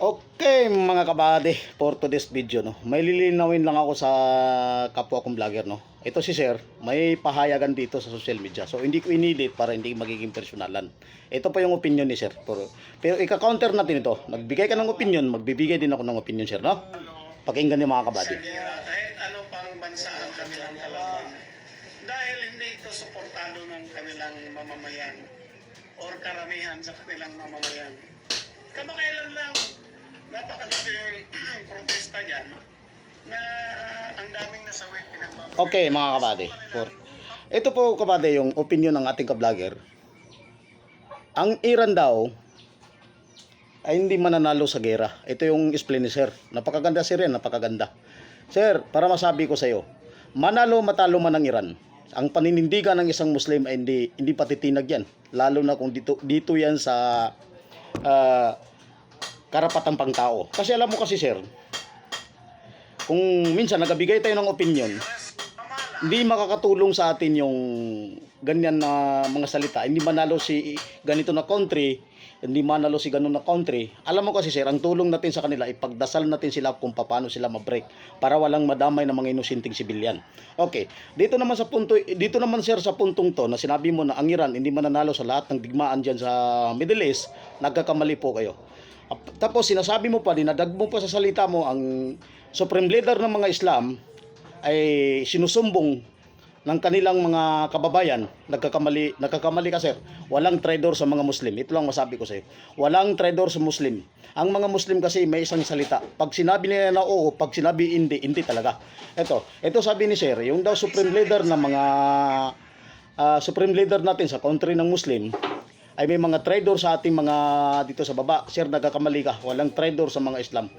Okay mga kabady, for today's video no, may lilinawin lang ako sa kapwa kong vlogger no. Ito si Sir, may pahayagan dito sa social media. So hindi ko inilit para hindi magiging personalan. Ito pa yung opinion ni Sir. Pero ika-counter natin ito. Nagbigay ka ng opinion, magbibigay din ako ng opinion Sir no. Pakinggan niyo mga kabady. Kahit ano pang bansa ang kanilang kalaban, dahil hindi ito suportado ng kanilang mamamayan or karamihan sa kanilang mamamayan. Kamakailan lang, napakalaking protesta dyan na ang daming nasawi pinagbabago. Okay mga kabady. Ito po kabady yung opinion ng ating ka-vlogger. Ang Iran daw ay hindi mananalo sa gera. Ito yung explain ni Sir. Napakaganda Sir yan, napakaganda. Sir, para masabi ko sa iyo, manalo matalo man ang Iran. Ang paninindigan ng isang Muslim ay hindi patitinag yan. Lalo na kung dito yan sa karapatang pangtao. Kasi alam mo kasi Sir, kung minsan nagabigay tayo ng opinion, hindi makakatulong sa atin yung ganyan na mga salita. Hindi manalo si ganito na country, hindi manalo si ganun na country. Alam mo kasi Sir, ang tulong natin sa kanila, ipagdasal natin sila kung paano sila ma-break para walang madamay ng mga inosenteng sibilyan. Okay, dito naman Sir sa puntong to na sinabi mo na ang Iran hindi mananalo sa lahat ng digmaan diyan sa Middle East, nagkakamali po kayo. Tapos sinasabi mo pa, dinadag mo pa sa salita mo, ang supreme leader ng mga Islam ay sinusumbong ng kanilang mga kababayan. Nagkakamali ka Sir. Walang traitor sa mga Muslim. Ito lang masabi ko sa iyo. Walang traitor sa Muslim. Ang mga Muslim kasi may isang salita. Pag sinabi nila na oo, pag sinabi hindi talaga. Ito sabi ni Sir, yung daw supreme leader ng mga supreme leader natin sa country ng Muslim ay may mga traitor sa ating mga dito sa baba. Sir, nagkakamali ka. Walang traitor sa mga Islam.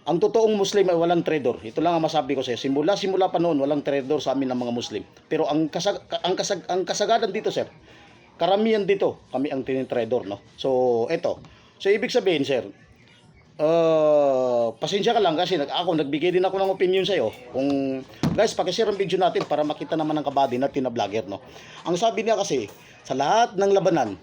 Ang totoong Muslim ay walang traitor. Ito lang ang masabi ko sa iyo. Simula pa noon, walang traitor sa amin ng mga Muslim. Pero ang kasagaran dito, Sir, karamihan dito, kami ang tinitrador, no? So, ito. So, ibig sabihin, Sir, pasensya ka lang kasi nagbigay din ako ng opinion sa iyo. Kung guys, paki-share ang video natin para makita naman ng kabady natin na vlogger, no. Ang sabi niya kasi sa lahat ng labanan,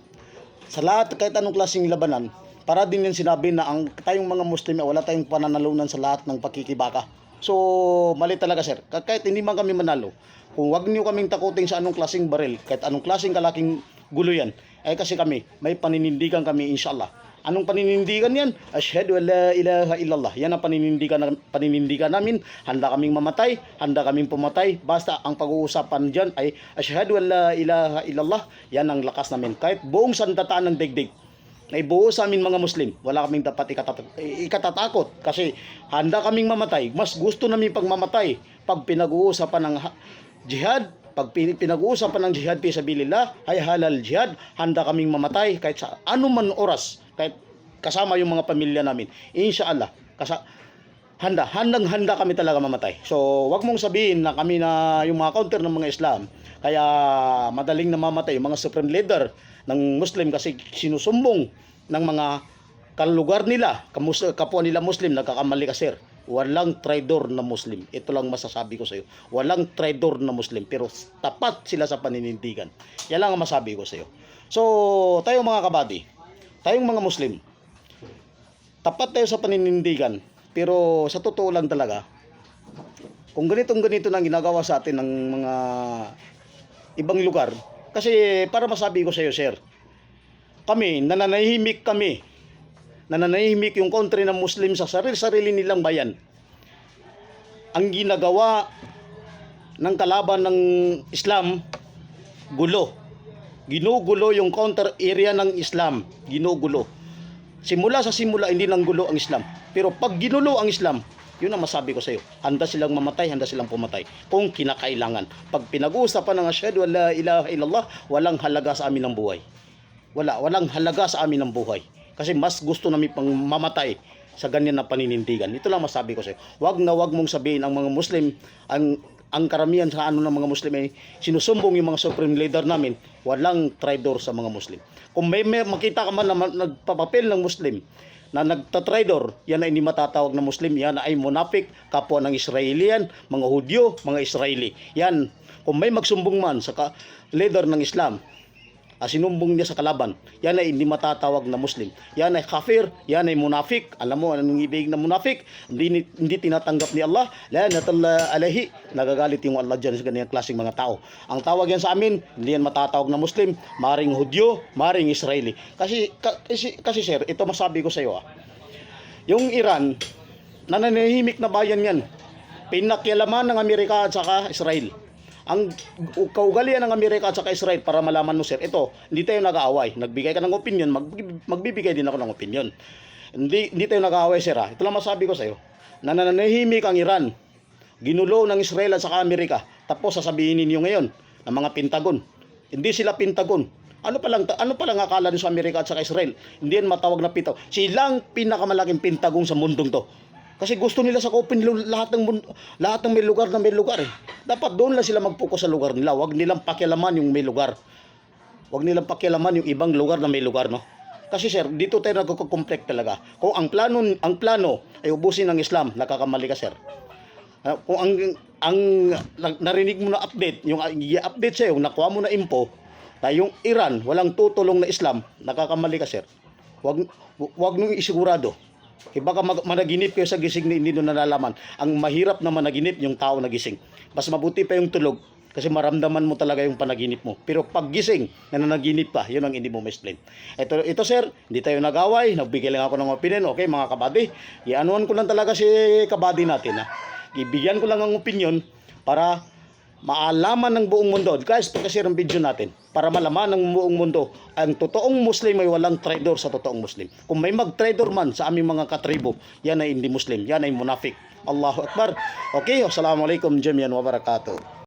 sa lahat kahit anong klaseng labanan, para din yung sinabi na ang tayong mga Muslim wala tayong pananalunan sa lahat ng pakikibaka. So, mali talaga Sir. Kahit hindi man kami manalo, kung wag niyo kaming takutin sa anong klaseng baril, kahit anong klaseng kalaking gulo yan, ay kasi kami, may paninindigan kami inshallah. Anong paninindigan yan? Asyhadu an la ilaha illallah. Yan ang paninindigan namin. Handa kaming mamatay, handa kaming pumatay. Basta ang pag-uusapan dyan ay asyhadu an la ilaha illallah. Yan ang lakas namin. Kahit buong sandataan ng digdig na ibuo sa amin mga Muslim, wala kaming dapat ikatatakot. Kasi handa kaming mamatay. Mas gusto namin pagmamatay pag pinag-uusapan ng jihad. Pag pinag-uusapan ng jihad fisabilillah, ay halal jihad, handa kaming mamatay kahit sa anuman oras, kahit kasama yung mga pamilya namin. Inshallah, handang-handa kami talaga mamatay. So, wag mong sabihin na kami na yung mga counter ng mga Islam, kaya madaling namamatay yung mga supreme leader ng Muslim kasi sinusumbong ng mga kalugar nila, kapwa nila Muslim, nagkakamali ka Sir. Walang traitor na Muslim. Ito lang masasabi ko sa iyo. Walang traitor na Muslim, pero tapat sila sa paninindigan. Yan lang ang masabi ko sa iyo. So, tayo mga kabady, tayong mga Muslim, tapat tayo sa paninindigan, pero sa totoo lang talaga, kung ganito nang ginagawa sa atin ng mga ibang lugar, kasi para masabi ko sa iyo Sir, nananahimik yung country ng Muslim sa sarili nilang bayan. Ang ginagawa ng kalaban ng Islam, gulo. Ginugulo yung counter area ng Islam. Ginugulo. Simula hindi nang gulo ang Islam. Pero pag ginulo ang Islam, yun ang masabi ko sa iyo. Handa silang mamatay, handa silang pumatay. Kung kinakailangan. Pag pinag-uusapan ng asyhadu an la ilaha illallah, walang halaga sa amin ng buhay. Walang halaga sa amin ng buhay. Kasi mas gusto namin pang mamatay sa ganyan na paninindigan. Ito lang masabi ko sa iyo. Wag mong sabihin ang mga Muslim, ang karamihan sa ng mga Muslim ay sinusumbong yung mga supreme leader namin. Walang traitor sa mga Muslim. Kung may makita ka man na nagpapapel ng Muslim na nagtatraidor, yan ay hindi matatawag na Muslim. Yan ay munafik, kapwa ng Israelian, mga Hudyo, mga Israeli. Yan, kung may magsumbong man sa leader ng Islam, sinumbong niya sa kalaban, yan ay hindi matatawag na Muslim. Yan ay kafir, yan ay munafik. Alam mo anong ibig na munafik? Hindi tinatanggap ni Allah. La'natullah alayhi. Nagagalit yung Allah dyan sa ganyan klaseng mga tao. Ang tawag yan sa amin, hindi yan matatawag na Muslim, maring Hudyo, maring Israeli. Kasi sir, ito masabi ko sa iyo yung Iran, nananahimik na bayan yan. Pinakialaman ng Amerika at saka Israel. Ang kaugalian ng Amerika at saka Israel, para malaman mo sir, ito, hindi tayo nag-aaway. Nagbigay ka ng opinion, magbibigay din ako ng opinion. Hindi tayo nag-aaway sir Ito lang masabi ko sa iyo. Nananahimik ang Iran. Ginulo ng Israel at saka Amerika. Tapos sasabihin ninyo ngayon ng mga Pentagon. Hindi sila Pentagon. Ano palang akala niyo sa Amerika at saka Israel? Hindi yan matawag na Pentagon. Silang pinakamalaking Pentagon sa mundong to. Kasi gusto nila sakupin lahat ng may lugar na may lugar. Dapat doon lang sila mag-focus sa lugar nila. Huwag nilang pakialaman yung may lugar. Huwag nilang pakialaman yung ibang lugar na may lugar, no? Kasi sir, dito tayo nagko-conflict talaga. Kung ang plano ay ubusin ng Islam, nakakamali ka sir. Kung ang narinig mo na update, yung i-update sa'yo, nakuha mo na info, na yung Iran, walang tutulong na Islam, nakakamali ka sir. Huwag nung isigurado. Baka managinip kayo sa gising na hindi nyo nalalaman. Ang mahirap na managinip yung tao na gising. Mas mabuti pa yung tulog kasi maramdaman mo talaga yung panaginip mo. Pero pag gising na nanaginip pa, yun ang hindi mo ma-explain. Ito sir, hindi tayo nag-away. Nagbigay lang ako ng opinion. Okay mga kabady, ianuan ko lang talaga si kabady natin. Ibigyan ko lang ang opinion para maalaman ng buong mundo. Guys, pagkasir ang video natin para malaman ng buong mundo ang totoong Muslim ay walang traidor sa totoong Muslim. Kung may mag-traidor man sa aming mga katribo, yan ay hindi Muslim, yan ay munafik. Allahu Akbar. Okay, wassalamualaikum jami'an wa barakatuh.